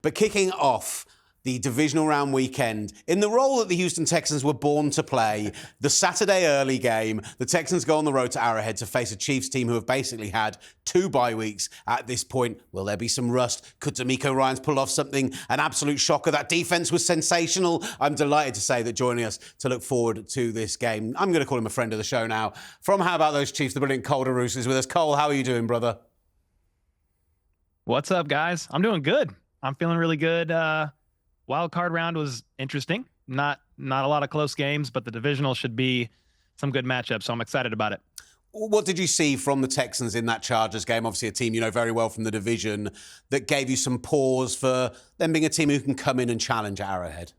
But kicking off the divisional round weekend, in the role that the Houston Texans were born to play, the Saturday early game, the Texans go on the road to Arrowhead to face a Chiefs team who have basically had 2 bye weeks at this point. Will there be some rust? Could D'Amico Ryans pull off something? An absolute shocker. That defense was sensational. I'm delighted to say that joining us to look forward to this game, I'm going to call him a friend of the show now, from How About Those Chiefs, the brilliant Cole DeRusse is with us. Cole, how are you doing, brother? What's up, guys? I'm doing good. I'm feeling really good. Wild card round was interesting. Not a lot of close games, but the divisional should be some good matchups, so I'm excited about it. What did you see from the Texans in that Chargers game? Obviously a team you know very well from the division that gave you some pause for them being a team who can come in and challenge Arrowhead.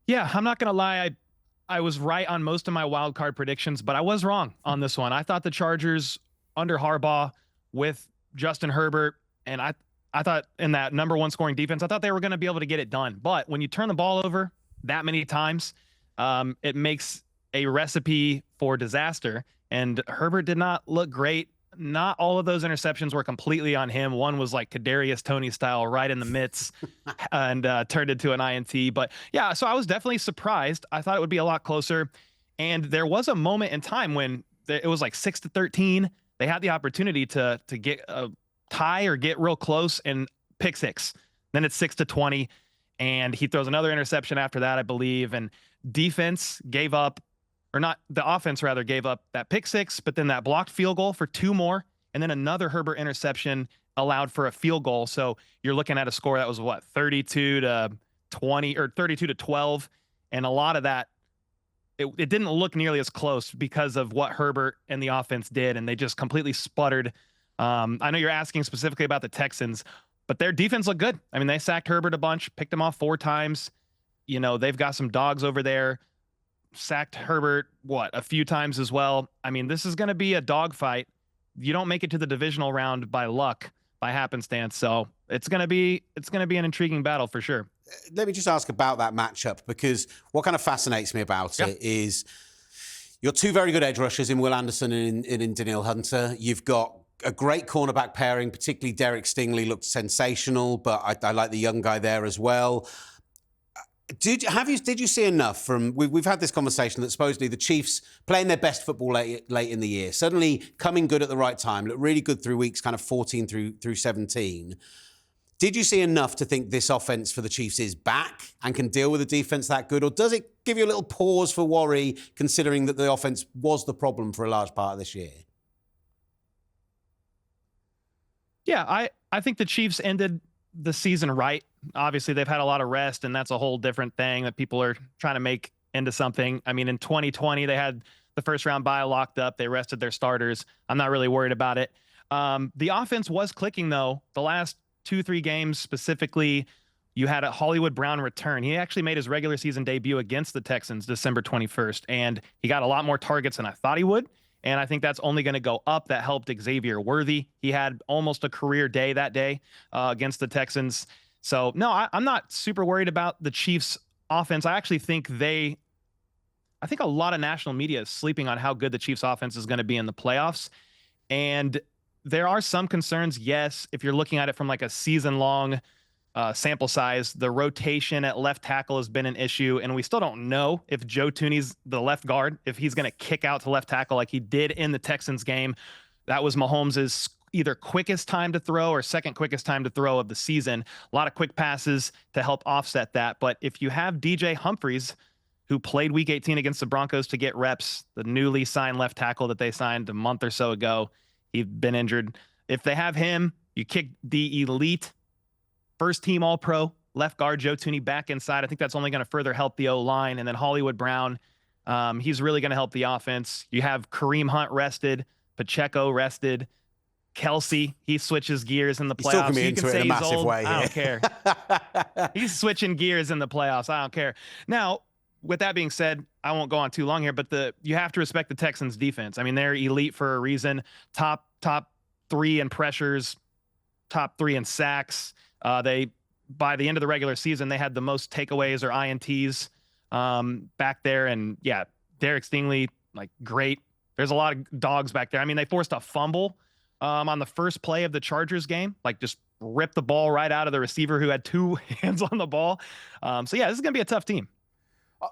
Yeah, I'm not going to lie. I was right on most of my wild card predictions, but I was wrong on this one. I thought the Chargers under Harbaugh with Justin Herbert, and I thought in that number 1 scoring defense, I thought they were going to be able to get it done. But when you turn the ball over that many times, it makes a recipe for disaster. And Herbert did not look great. Not all of those interceptions were completely on him. One was like Kadarius Toney style, right in the midst, and turned into an INT. But yeah, so I was definitely surprised. I thought it would be a lot closer. And there was a moment in time when it was like 6-13. They had the opportunity to get a tie or get real close and pick 6. Then it's 6-20, and he throws another interception after that, I believe. And defense gave up, or not, the offense rather gave up that pick 6, but then that blocked field goal for 2 more, and then another Herbert interception allowed for a field goal. So you're looking at a score that was what, 32-20 or 32-12, and a lot of that, it didn't look nearly as close because of what Herbert and the offense did, and they just completely sputtered. I know you're asking specifically about the Texans, but their defense looked good. I mean, they sacked Herbert a bunch, picked him off 4 times. You know, they've got some dogs over there. Sacked Herbert, a few times as well. I mean, this is going to be a dogfight. You don't make it to the divisional round by luck, by happenstance. So it's going to be an intriguing battle for sure. Let me just ask about that matchup, because what kind of fascinates me about it is you're 2 very good edge rushers in Will Anderson and in Danielle Hunter. You've got a great cornerback pairing, particularly Derek Stingley looked sensational, but I like the young guy there as well. Did you see enough from? We've had this conversation that supposedly the Chiefs playing their best football late in the year, suddenly coming good at the right time, looked really good through weeks kind of 14 through 17. Did you see enough to think this offense for the Chiefs is back and can deal with a defense that good, or does it give you a little pause for worry, considering that the offense was the problem for a large part of this year? Yeah, I think the Chiefs ended the season right. Obviously, they've had a lot of rest, and that's a whole different thing that people are trying to make into something. I mean, in 2020, they had the first round bye locked up. They rested their starters. I'm not really worried about it. The offense was clicking, though. The last 2-3 games specifically, you had a Hollywood Brown return. He actually made his regular season debut against the Texans December 21st, and he got a lot more targets than I thought he would. And I think that's only going to go up. That helped Xavier Worthy. He had almost a career day that day against the Texans. So, no, I'm not super worried about the Chiefs' offense. I actually think I think a lot of national media is sleeping on how good the Chiefs' offense is going to be in the playoffs. And there are some concerns, yes, if you're looking at it from like a season-long sample size. The rotation at left tackle has been an issue, and we still don't know if Joe Thuney's the left guard, if he's going to kick out to left tackle like he did in the Texans game. That was Mahomes' either quickest time to throw or second quickest time to throw of the season. A lot of quick passes to help offset that. But if you have DJ Humphries, who played Week 18 against the Broncos to get reps, the newly signed left tackle that they signed a month or so ago, he'd been injured. If they have him, you kick the elite first-team All-Pro left guard Joe Thuney back inside. I think that's only going to further help the O-line. And then Hollywood Brown, he's really going to help the offense. You have Kareem Hunt rested, Pacheco rested, Kelce, he switches gears in the playoffs. He's talking me into it in a massive way. I don't care. He's switching gears in the playoffs. I don't care. Now, with that being said, I won't go on too long here, but you have to respect the Texans defense. I mean, they're elite for a reason. Top 3 in pressures, top 3 in sacks. By the end of the regular season, they had the most takeaways or INTs back there. And yeah, Derek Stingley, like, great. There's a lot of dogs back there. I mean, they forced a fumble on the first play of the Chargers game, like just ripped the ball right out of the receiver who had 2 hands on the ball. So yeah, this is going to be a tough team.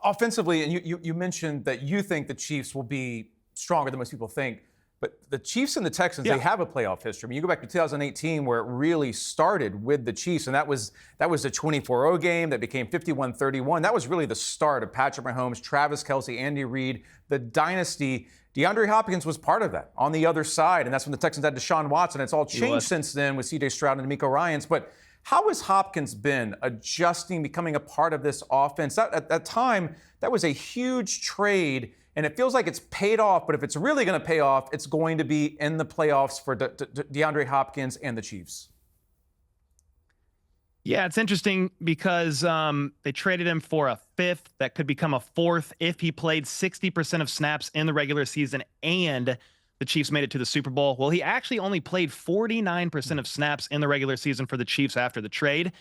Offensively, and you mentioned that you think the Chiefs will be stronger than most people think. But the Chiefs and the Texans, they have a playoff history. I mean, you go back to 2018 where it really started with the Chiefs, and that was a 24-0 game that became 51-31. That was really the start of Patrick Mahomes, Travis Kelce, Andy Reid, the dynasty. DeAndre Hopkins was part of that on the other side, and that's when the Texans had Deshaun Watson. It's all changed since then with C.J. Stroud and DeMeco Ryans. But how has Hopkins been adjusting, becoming a part of this offense? At that time, that was a huge trade, and it feels like it's paid off. But if it's really going to pay off, it's going to be in the playoffs for DeAndre Hopkins and the Chiefs. Yeah, it's interesting because they traded him for a 5th that could become a 4th if he played 60% of snaps in the regular season and the Chiefs made it to the Super Bowl. Well, he actually only played 49% of snaps in the regular season for the Chiefs after the trade.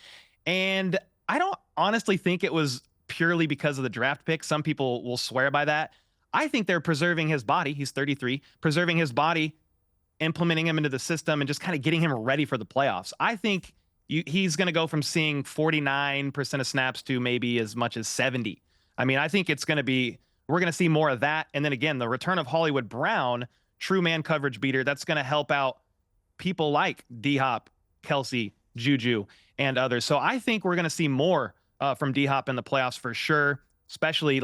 And I don't honestly think it was purely because of the draft pick. Some people will swear by that. I think they're preserving his body. He's 33, preserving his body, implementing him into the system, and just kind of getting him ready for the playoffs. I think he's going to go from seeing 49% of snaps to maybe as much as 70. I mean, I think it's going to be, we're going to see more of that. And then again, the return of Hollywood Brown, true man coverage beater, that's going to help out people like D-Hop, Kelce, Juju, and others. So I think we're going to see more from D-Hop in the playoffs for sure, especially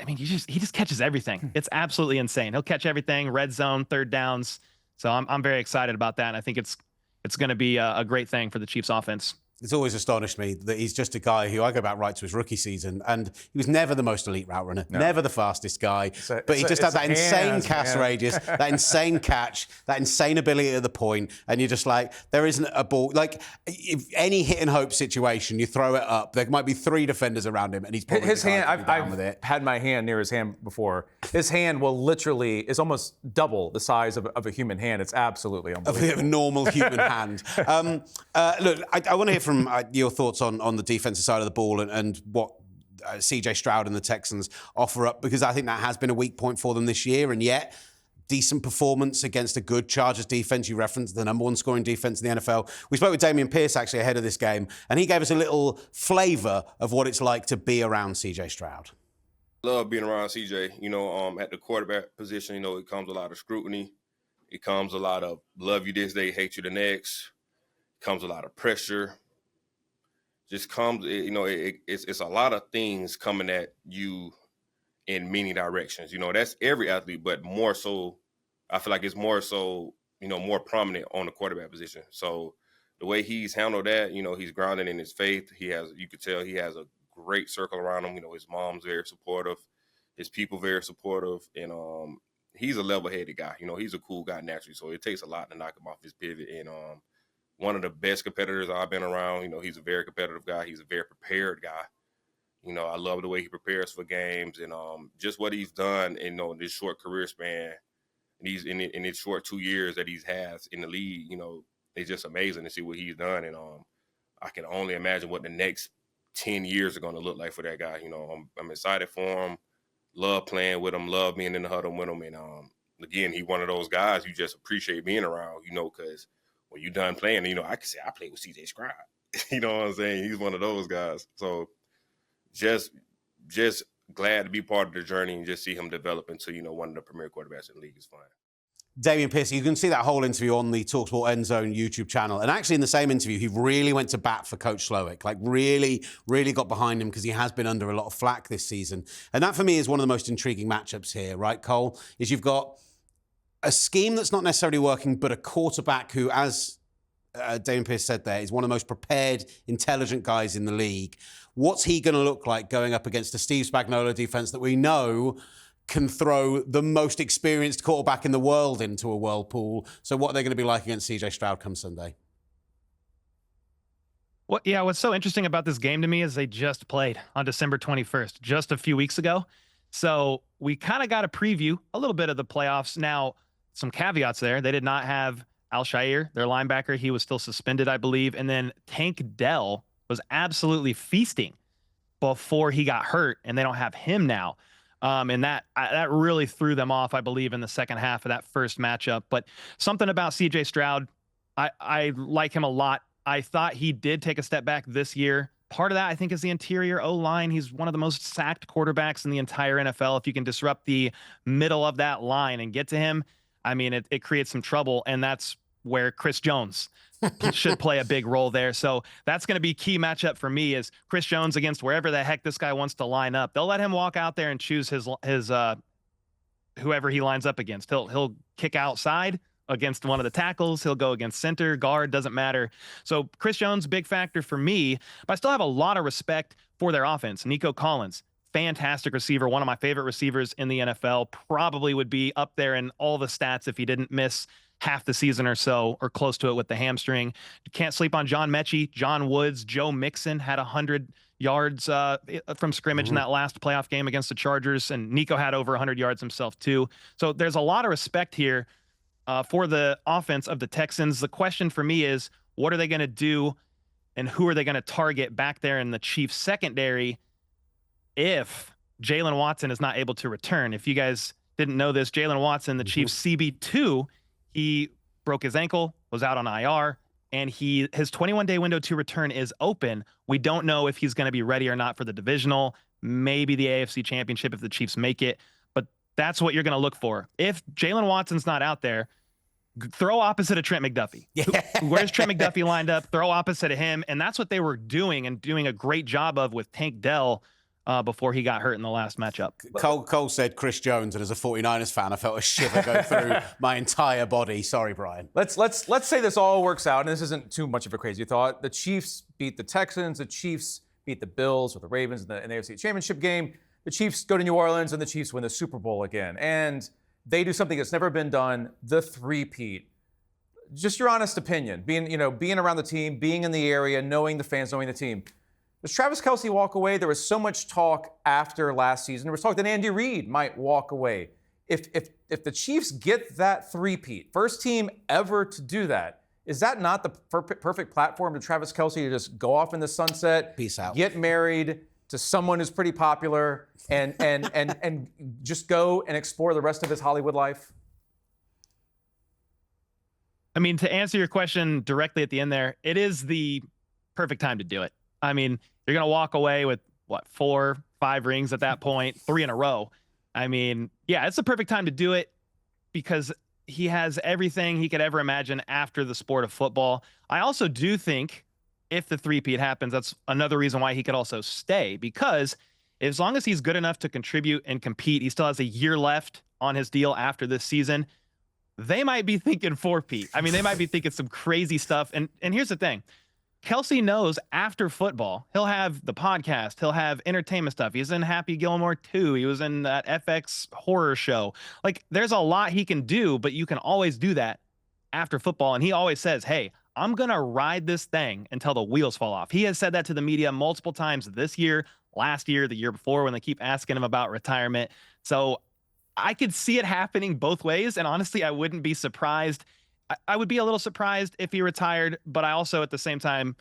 he just catches everything. It's absolutely insane. He'll catch everything, red zone, third downs. So I'm very excited about that. And I think it's going to be a great thing for the Chiefs offense. It's always astonished me that he's just a guy who I go back right to his rookie season, and he was never the most elite route runner, never the fastest guy, but he just had that insane cast radius, that insane catch, that insane ability at the point, and you're just like, there isn't a ball. Like, if any hit and hope situation, you throw it up, there might be 3 defenders around him, and he's probably his hand. I've had my hand near his hand before. His hand will literally is almost double the size of a human hand. It's absolutely unbelievable. Of a normal human hand. Look, I want to hear from your thoughts on the defensive side of the ball and what C.J. Stroud and the Texans offer up, because I think that has been a weak point for them this year, and yet decent performance against a good Chargers defense. You referenced the #1 scoring defense in the NFL. We spoke with Dameon Pierce actually ahead of this game, and he gave us a little flavor of what it's like to be around C.J. Stroud. Love being around CJ. At the quarterback position, it comes a lot of scrutiny. It comes a lot of love you this day, hate you the next. It comes a lot of pressure. Just comes, it's a lot of things coming at you in many directions. That's every athlete, but more so, I feel like it's more so, more prominent on the quarterback position. So the way he's handled that, he's grounded in his faith. You could tell he has a great circle around him. His mom's very supportive, his people very supportive, and he's a level-headed guy. He's a cool guy naturally, so it takes a lot to knock him off his pivot. And one of the best competitors I've been around. He's a very competitive guy. He's a very prepared guy. I love the way he prepares for games, and just what he's done in this short career span. And he's in his short 2 years that he has in the league. It's just amazing to see what he's done, and I can only imagine what the next 10 years are going to look like for that guy. I'm excited for him. Love playing with him. Love being in the huddle with him, and again, he's one of those guys you just appreciate being around. Because when you're done playing, I can say I played with C.J. Stroud. You know what I'm saying? He's one of those guys. So just glad to be part of the journey and just see him develop into, one of the premier quarterbacks in the league is fine. Dameon Pierce, you can see that whole interview on the talkSPORT End Zone YouTube channel. And actually in the same interview, he really went to bat for Coach Slowick, really got behind him because he has been under a lot of flack this season. And that for me is one of the most intriguing matchups here, right, Cole? Is you've got a scheme that's not necessarily working, but a quarterback who, as Dameon Pierce said there, is one of the most prepared, intelligent guys in the league. What's he going to look like going up against a Steve Spagnuolo defense that we know can throw the most experienced quarterback in the world into a whirlpool? So what are they going to be like against C.J. Stroud come Sunday? What's so interesting about this game to me is they just played on December 21st, just a few weeks ago. So we kind of got a preview, a little bit of the playoffs. Now, some caveats there. They did not have Al-Shaair, their linebacker. He was still suspended, I believe. And then Tank Dell was absolutely feasting before he got hurt, and they don't have him now. And that really threw them off, I believe, in the second half of that first matchup. But something about C.J. Stroud, I like him a lot I thought he did take a step back this year. Part of that, I think, is the interior O-line. He's one of the most sacked quarterbacks in the entire NFL. If you can disrupt the middle of that line and get to him, I mean, it creates some trouble, and that's where Chris Jones should play a big role there. So that's going to be key matchup for me is Chris Jones against wherever the heck this guy wants to line up. They'll let him walk out there and choose his whoever he lines up against. He'll kick outside against one of the tackles. He'll go against center, guard, doesn't matter. So Chris Jones, big factor for me, but I still have a lot of respect for their offense. Nico Collins, fantastic receiver, one of my favorite receivers in the NFL, probably would be up there in all the stats if he didn't miss half the season or so, or close to it with the hamstring. You can't sleep on John Mechie, John Woods, Joe Mixon had 100 yards from scrimmage in that last playoff game against the Chargers, and Nico had over 100 yards himself too. So there's a lot of respect here for the offense of the Texans. The question for me is, what are they going to do and who are they going to target back there in the Chiefs secondary if Jalen Watson is not able to return? If you guys didn't know this, Jalen Watson, the Chiefs CB2, he broke his ankle, was out on IR, and his 21-day window to return is open. We don't know if he's going to be ready or not for the divisional, maybe the AFC Championship if the Chiefs make it, but that's what you're going to look for. If Jalen Watson's not out there, throw opposite of Trent McDuffie. Yeah. Where's Trent McDuffie lined up? Throw opposite of him, and that's what they were doing and doing a great job of with Tank Dell before he got hurt in the last matchup. Cole said Chris Jones, and as a 49ers fan, I felt a shiver go through my entire body. Sorry, Brian. Let's say this all works out, and this isn't too much of a crazy thought. The Chiefs beat the Texans. The Chiefs beat the Bills or the Ravens in the AFC Championship game. The Chiefs go to New Orleans, and the Chiefs win the Super Bowl again. And they do something that's never been done, the three-peat. Just your honest opinion, being around the team, being in the area, knowing the fans, knowing the team. Does Travis Kelce walk away? There was so much talk after last season. There was talk that Andy Reid might walk away. If the Chiefs get that three-peat, first team ever to do that, is that not the perfect platform to Travis Kelce to just go off in the sunset, peace out, get married to someone who's pretty popular, and just go and explore the rest of his Hollywood life? I mean, to answer your question directly at the end there, it is the perfect time to do it. I mean, you're going to walk away with, 4, 5 rings at that point, 3 in a row. I mean, yeah, it's the perfect time to do it because he has everything he could ever imagine after the sport of football. I also do think if the three-peat happens, that's another reason why he could also stay, because as long as he's good enough to contribute and compete, he still has a year left on his deal after this season. They might be thinking four-peat. I mean, they might be thinking some crazy stuff. And here's the thing. Kelce knows after football, he'll have the podcast, he'll have entertainment stuff. He's in Happy Gilmore 2. He was in that FX horror show. Like, there's a lot he can do, but you can always do that after football. And he always says, hey, I'm going to ride this thing until the wheels fall off. He has said that to the media multiple times this year, last year, the year before, when they keep asking him about retirement. So I could see it happening both ways. And honestly, I wouldn't be surprised. I would be a little surprised if he retired, but I also, at the same time,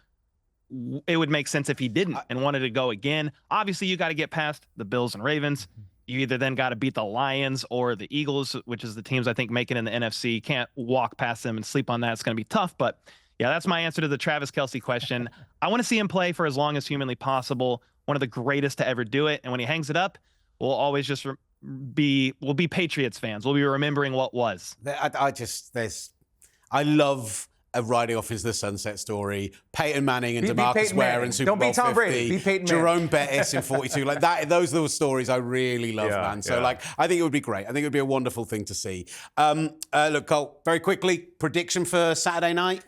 it would make sense if he didn't and wanted to go again. Obviously, you got to get past the Bills and Ravens. You either then got to beat the Lions or the Eagles, which is the teams I think making in the NFC. You can't walk past them and sleep on that. It's going to be tough. But yeah, that's my answer to the Travis Kelce question. I want to see him play for as long as humanly possible. One of the greatest to ever do it. And when he hangs it up, we'll always just we'll be Patriots fans. We'll be remembering what was. I love a riding off into the sunset story. Peyton Manning and DeMarcus Ware in Super Bowl 50. Don't be Tom Brady. Be Peyton Manning. Jerome Bettis in 42. Like that. Those are the stories I really love, man. So I think it would be great. I think it would be a wonderful thing to see. Look, Cole, very quickly, prediction for Saturday night?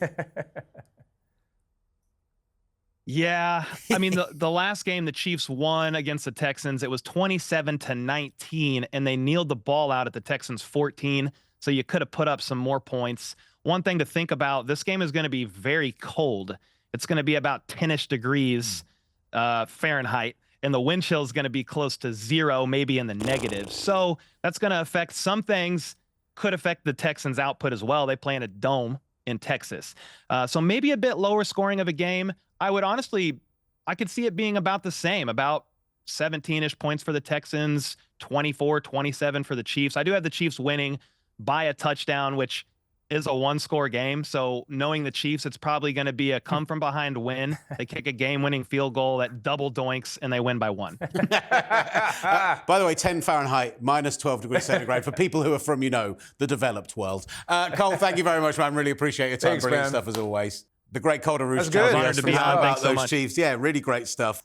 Yeah, I mean, the last game the Chiefs won against the Texans, it was 27-19, and they kneeled the ball out at the Texans 14, so you could have put up some more points. One thing to think about, this game is going to be very cold. It's going to be about 10-ish degrees Fahrenheit, and the wind chill is going to be close to 0, maybe in the negatives. So that's going to affect some things, could affect the Texans' output as well. They play in a dome in Texas. So maybe a bit lower scoring of a game. I could see it being about the same, about 17-ish points for the Texans, 24-27 for the Chiefs. I do have the Chiefs winning by a touchdown, which is a one-score game. So knowing the Chiefs, it's probably going to be a come-from-behind win. They kick a game-winning field goal that double doinks, and they win by 1. By the way, 10 Fahrenheit, minus 12 degrees centigrade for people who are from, the developed world. Cole, thank you very much, man. Really appreciate your time. Thanks, Brilliant man. stuff as always. The great Calder Roots That's good. Honored to be on. about Thanks so those much. Chiefs. Yeah, really great stuff.